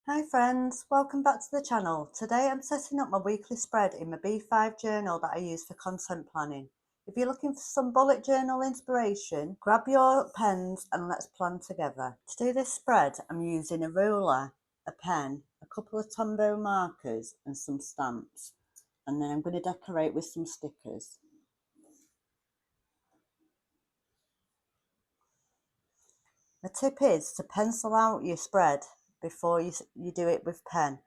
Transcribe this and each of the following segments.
Hi friends, welcome back to the channel. Today I'm setting up my weekly spread in my B5 journal that I use for content planning. If you're looking for some bullet journal inspiration, grab your pens and let's plan together. To do this spread I'm using a ruler, a pen, a couple of Tombow markers and some stamps, and then I'm going to decorate with some stickers. The tip is to pencil out your spread before you do it with pen.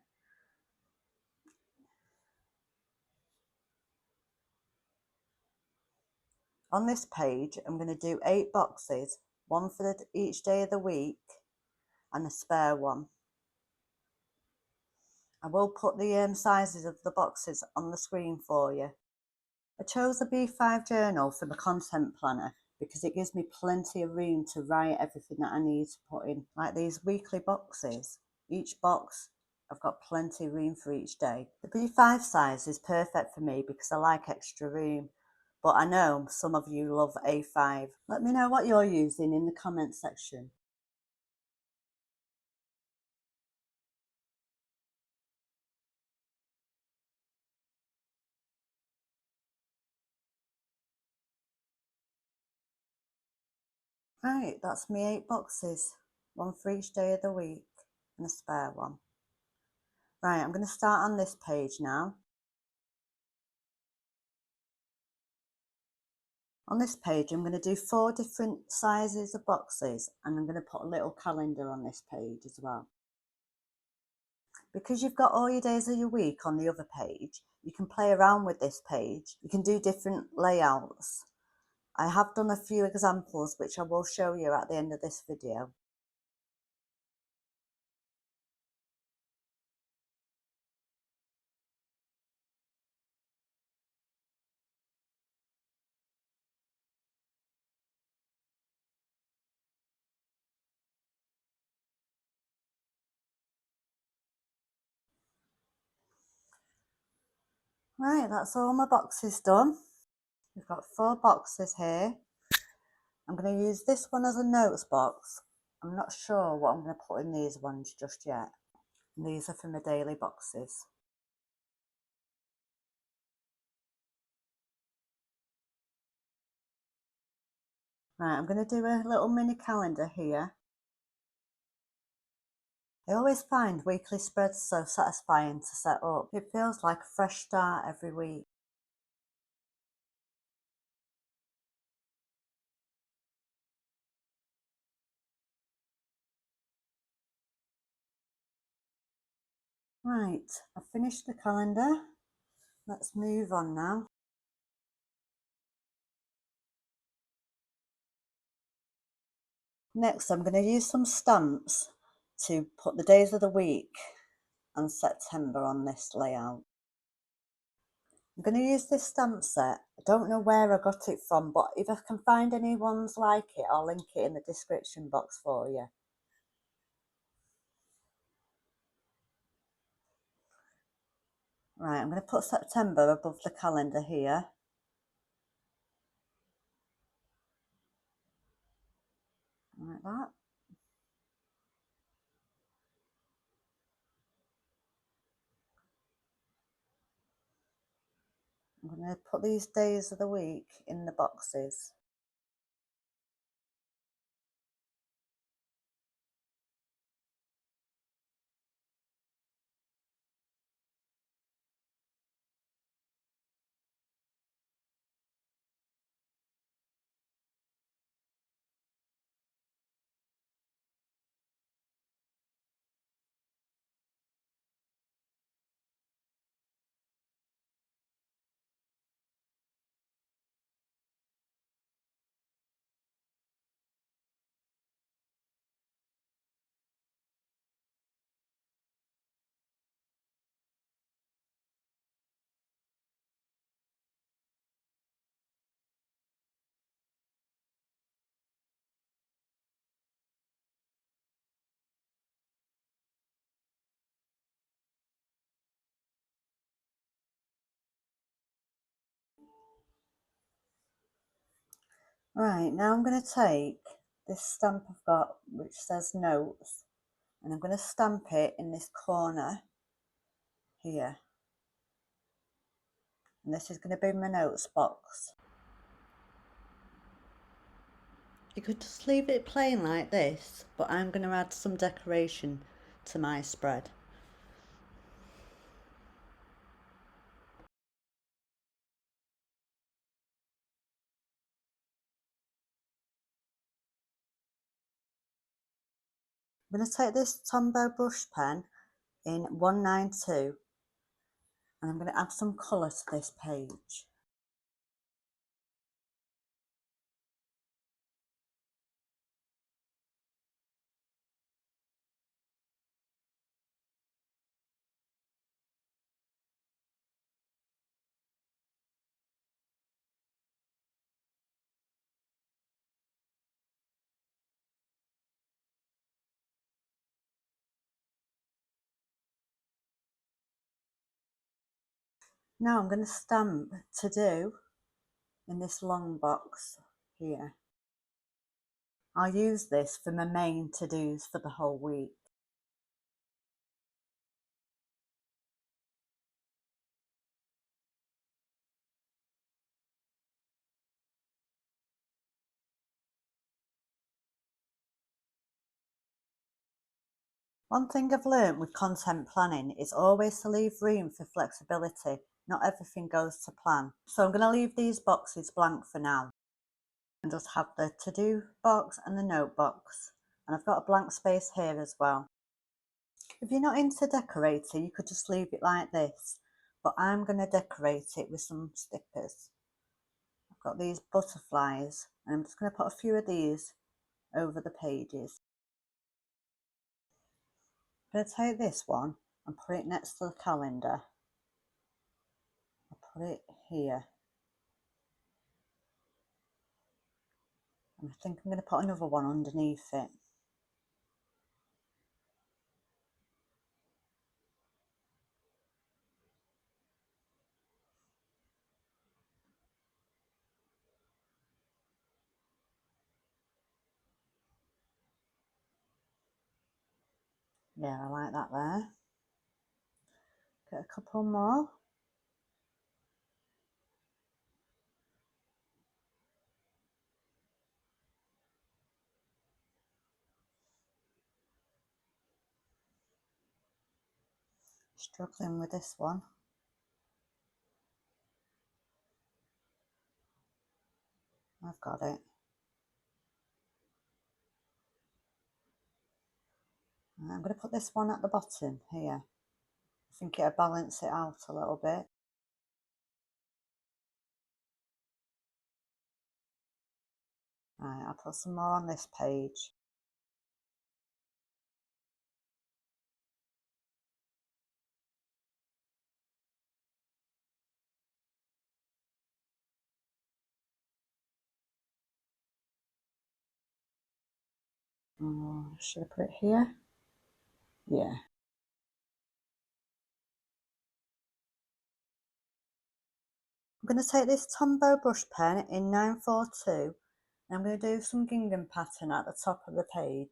On this page, I'm going to do 8 boxes, one for each day of the week and a spare one. I will put the sizes of the boxes on the screen for you. I chose the B5 journal for the content planner because it gives me plenty of room to write everything that I need to put in. Like these weekly boxes, each box I've got plenty of room for each day. The B5 size is perfect for me because I like extra room. But I know some of you love A5. Let me know what you're using in the comments section. Right, that's me 8 boxes, one for each day of the week and a spare one. Right, I'm going to start on this page now. On this page I'm going to do 4 different sizes of boxes and I'm going to put a little calendar on this page as well. Because you've got all your days of your week on the other page, you can play around with this page. You can do different layouts. I have done a few examples which I will show you at the end of this video. Right, that's all my boxes done. We've got 4 boxes here. I'm going to use this one as a notes box. I'm not sure what I'm going to put in these ones just yet. And these are for my daily boxes. Right, I'm going to do a little mini calendar here. I always find weekly spreads so satisfying to set up. It feels like a fresh start every week. Right, I've finished the calendar. Let's move on now. Next, I'm going to use some stamps to put the days of the week and September on this layout. I'm going to use this stamp set. I don't know where I got it from, but if I can find any ones like it, I'll link it in the description box for you. Right, I'm going to put September above the calendar here. Like that. I'm going to put these days of the week in the boxes. Right, now I'm going to take this stamp I've got which says notes and I'm going to stamp it in this corner here. And this is going to be my notes box. You could just leave it plain like this, but I'm going to add some decoration to my spread. I'm going to take this Tombow brush pen in 192 and I'm going to add some colour to this page. Now I'm going to stamp to do in this long box here. I'll use this for my main to-dos for the whole week. One thing I've learned with content planning is always to leave room for flexibility. Not everything goes to plan. So I'm going to leave these boxes blank for now and just have the to-do box and the note box. And I've got a blank space here as well. If you're not into decorating, you could just leave it like this, but I'm going to decorate it with some stickers. I've got these butterflies and I'm just going to put a few of these over the pages. I'm going to take this one and put it next to the calendar. I'll put it here. And I think I'm going to put another one underneath it. Yeah, I like that there. Get a couple more. Struggling with this one. I've got it. I'm going to put this one at the bottom here. I think it'll balance it out a little bit. Right, I'll put some more on this page. Oh, should I put it here? Yeah. I'm going to take this Tombow brush pen in 942 and I'm going to do some gingham pattern at the top of the page.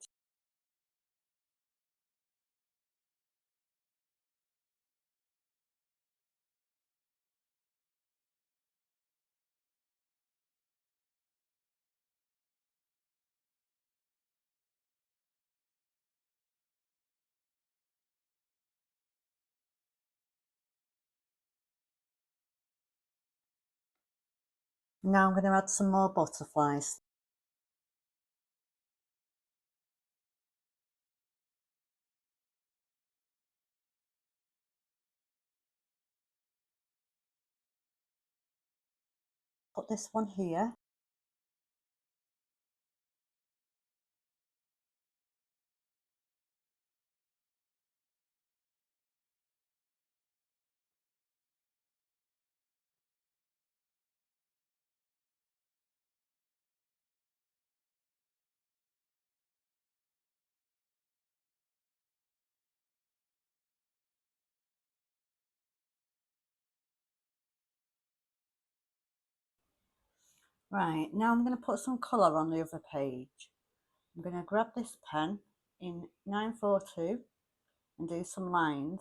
Now I'm going to add some more butterflies. Put this one here. Right, now I'm going to put some colour on the other page. I'm going to grab this pen in 942 and do some lines.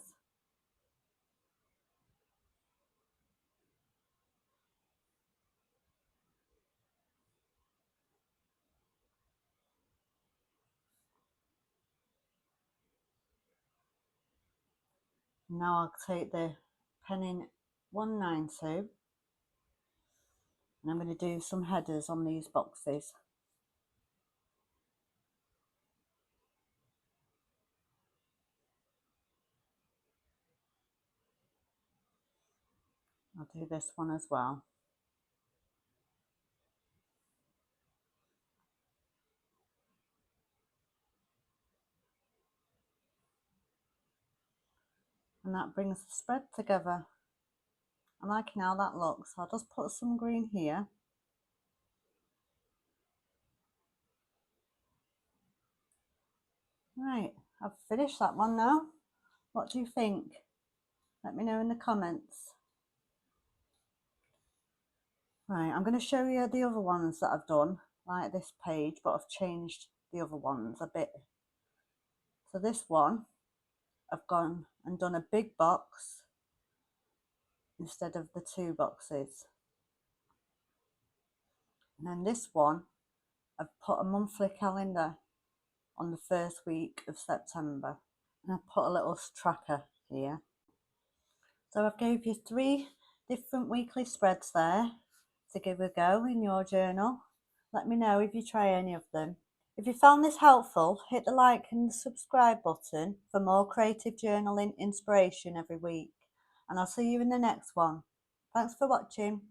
Now I'll take the pen in 192 and I'm going to do some headers on these boxes. I'll do this one as well. And that brings the spread together. I'm liking how that looks. I'll just put some green here. Right, I've finished that one now. What do you think? Let me know in the comments. Right, I'm going to show you the other ones that I've done, like this page, but I've changed the other ones a bit. So this one, I've gone and done a big box instead of the 2 boxes. And then this one, I've put a monthly calendar on the first week of September. And I've put a little tracker here. So I've gave you 3 different weekly spreads there to give a go in your journal. Let me know if you try any of them. If you found this helpful, hit the like and subscribe button for more creative journaling inspiration every week. And I'll see you in the next one. Thanks for watching.